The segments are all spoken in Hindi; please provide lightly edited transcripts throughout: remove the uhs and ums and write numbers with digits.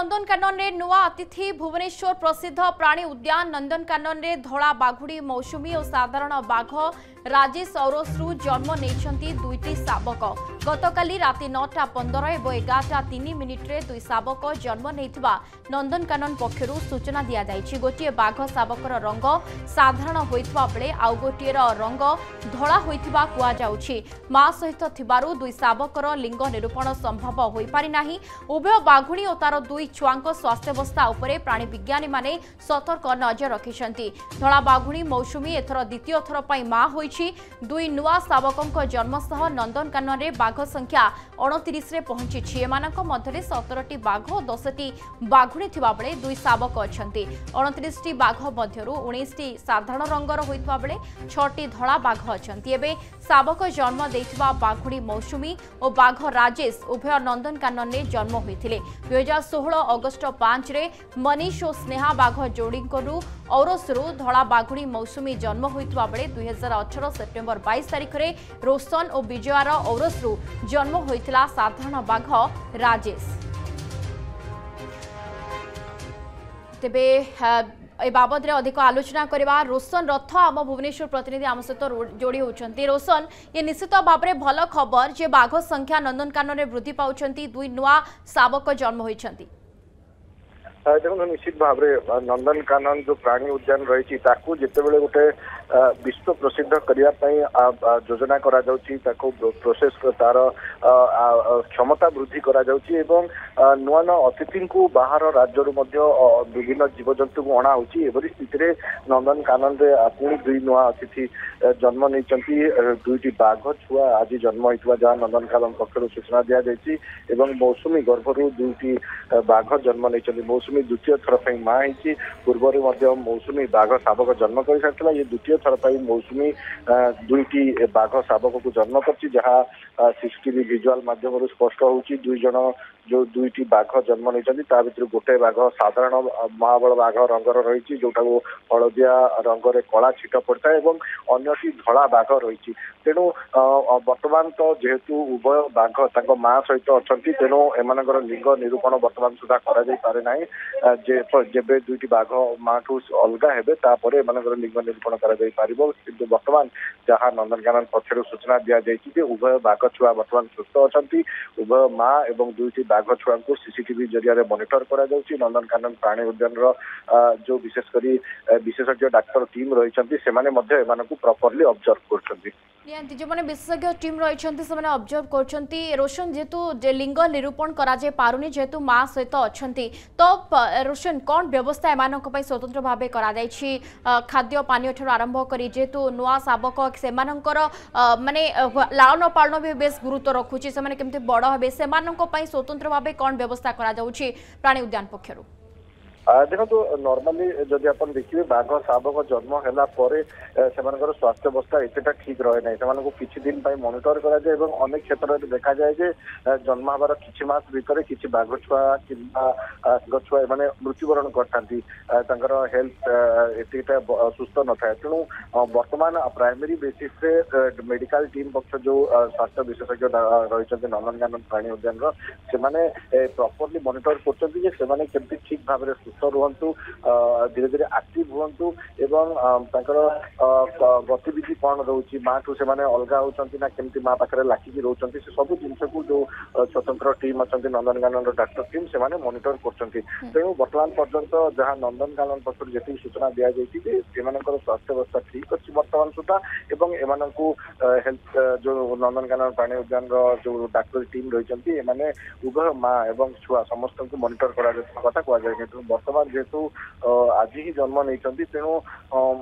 नंदनकानन रे नुआ अतिथि भुवनेश्वर प्रसिद्ध प्राणी उद्यान नंदनकानन रे धला बाघुड़ी मौसुमी और साधारण बाघ राजेश औरसरू जन्म नहीं दुईटी शावक गतकाली राति 9:15 और 11:03 दुई शावक जन्म नहीं नंदनकानन पक्षर सूचना दि जाइए। गोटे बाघ शावकर रंग साधारण होता बेले आउ गोटे रंग धला होता कहुछि। मां सहित थिबारु दुई शावकर लिंग निरूपण संभव हो पारि नाही। उभय बाघुणी और तार दुई छुआंक स्वास्थ्यावस्था उपरे प्राणी विज्ञानी माने सतर्क नजर रखिछंती। धला बाघुणी मौसुमी एथर द्वितीय थर पई मां होइछि। दुई नुआ शावकक जन्म सह नंदनकानन रे बाघ संख्या 29 रे पहुंची। एमानक मध्यरे 17टी बाघ और 10टी बाघुणी थिबा बेले दुई शावक अछंती। 29टी बाघ मध्यरु 19टी साधारण रंगर होइतबा बेले 6टी धला बाघ अछंती। एबे शावक जन्म देइतबा बाघुणी मौसुमी और बाघ राजेश उभय नंदनकानन रे जन्म होइथिले। 2016 अगस्ट 5 रे मनीष और स्नेहा बाघ जोड़ींकरू औरसरू धला बाघुणी मौसुमी जन्म होइतबा बेले 2018 सेप्टेम्बर 22 तारिख रे रोशन और विजयार औरसरू जन्म होइतिला साधारण बाघ राजेश। तेबे ए बाबद अधिक आलोचना करवा रोशन रथ आम भुवनेश्वर प्रतिनिधि आम सहित जोड़ी होती। रोशन ये निश्चित भाव में भल खबर जे बाघ संख्या नंदनकानन में वृद्धि पाउछंती दुई नुआ शावक जन्म होइछंती। देखो निश्चित भाव में नंदनकानन जो प्राणी उद्यान रही जितेबाला गोटे विश्व प्रसिद्ध करने योजना करा प्रोसेस तार क्षमता वृद्धि करा नुआ नुआ अतिथि को बाहर राज्य विभिन्न जीवजंतु को अणा होरी स्थिति नंदनकानन पुणी दुई नुआ अतिथि जन्म नहीं दुईटी बाघ छुआ आज जन्म होता जहाँ नंदनकानन पक्ष सूचना दि जाए। मौसुमी गर्भरू दुईटी बाघ जन्म नहीं। मौसुमी द्वितीय थर पर माँ होती पूर्व मौसुमी बाघ शावक जन्म कर सारी ये द्वितीय थर पर मौसुमी दुईटी बाघ शावक को जन्म कर जहाँ सीसीटीवी विजुआल माध्यम स्पष्ट होची दुई जन जो दुईटी बाघ जन्म नहीं भर गोटे बाघ साधारण महाबल बाघ रंगर रही जोटा हलदिया रंगरे कला छिट पड़ता है और अन्यटी धला बाघ रही। तेणु बर्तमान तो जेहेतु उभय बाघ माँ सहित अच्छा तेणु एम लिंग निरूपण बर्तमान सुधा कर जेबे दुईटी बाघ माँ ठू अलग हेपर एम लिंग निरूपण कर बर्तमान जहाँ नंदनकानन पक्षर सूचना दि जाए उभय बाघ छुआ बर्तमान सुस्थ अच्छा उभय माँ और दुईटी बाघ छुआ को सीसीटीवी जरिया मॉनिटर करा जाउछि। नंदनकानन प्राणी उद्यान जो विशेषज्ञ डाक्टर टीम रही प्रॉपर्ली ऑब्जर्व कर जो मैंने विशेषज्ञ टीम रही ऑब्जर्व कर रोशन जेहेतु लिंग निरूपण करा पारुनी जेहेतु माँ सहित अच्छा तो रोशन कौन व्यवस्था एम स्वतंत्र भाव कर खाद्य पानी आरंभ कर जेहेतु नुआ शावक से माने लालन पालन भी बेस गुरुत्व रखुची से केमती बड़ हे से स्वतंत्र भाव कौन व्यवस्था करा प्राणी उद्यान पक्षर। देखो तो नॉर्मली जदि आप देखिए बाघ शावक जन्म है स्वास्थ्य अवस्था एतटा ठीक रहे ना से किसी दिन मॉनिटर करा जाए अनेक क्षेत्र में देखा जाए जे जन्म हबार किछि मास भितर किछि बाघ छुआ कि छुआ मैंने मृत्युवरण कर हेल्थ एतटा सुस्थ न था। तेणु बर्तमान प्राइमरी बेसिस रे मेडिकल टीम पक्ष जो स्वास्थ्य विशेषज्ञ रही नंदनकानन प्राणी उद्यान से प्रॉपर्ली मॉनिटर करते ठीक भाव रुहतु धीरे धीरे एक्टिव हुंतु एवं गतिविधि कौन रोचे माँ ठू से अलग होती ना केमती माँ पाखे लाखिकी रोचे से सब जिनस को जो स्वतंत्र टीम अच्छा नंदनकानन डाक्टर टीम से मॉनिटर कर। तेणु बर्तमान पर्यंत जहाँ नंदनकानन पक्ष जी सूचना दि जाए स्वास्थ्य अवस्था ठीक अच्छी बर्तमान सुधा एवं एम हेल्थ जो नंदनकानन प्राणी उद्यान जो डाक्टर टीम रही उभय माँ और छुआ समस्त को मॉनिटर करा कथा बर्तमान जेहेतु आज ही जन्म नहीं तेणु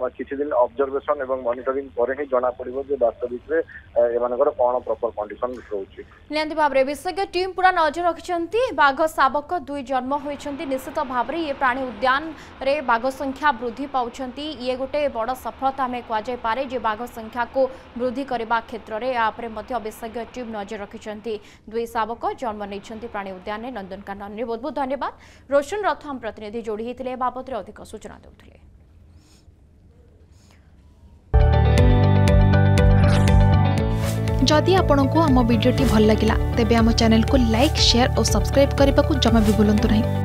किसी दिन ऑब्जर्वेशन एवं मॉनिटरिंग पर ही जना पड़ो वास्तविक कौन प्रॉपर कंडीशन रोचे। नियंती भाव में विशेषज्ञ टीम पूरा नजर रखिंट बाघ शावक दुई जन्म होती निश्चित भाव में ये प्राणी उद्यान रे बाघ संख्या वृद्धि पाँच ये गोटे बड़ सफलता हमें कहुपे जे बाघ संख्या को वृद्धि करने क्षेत्र में विशेषज्ञ टीम नजर रखिंट दुई शावक जन्म नहीं प्राणी उद्यान नंदनकानन। बहुत बहुत धन्यवाद रोशन रथ हम प्रतिनिधि जोड़ी होते बाबद अधिक सूचना देते। जदि आपंक आम भिडी भल लगा तेब आम चैनल को लाइक शेयर और सब्सक्राइब करने को जमा भी भूलु नहीं।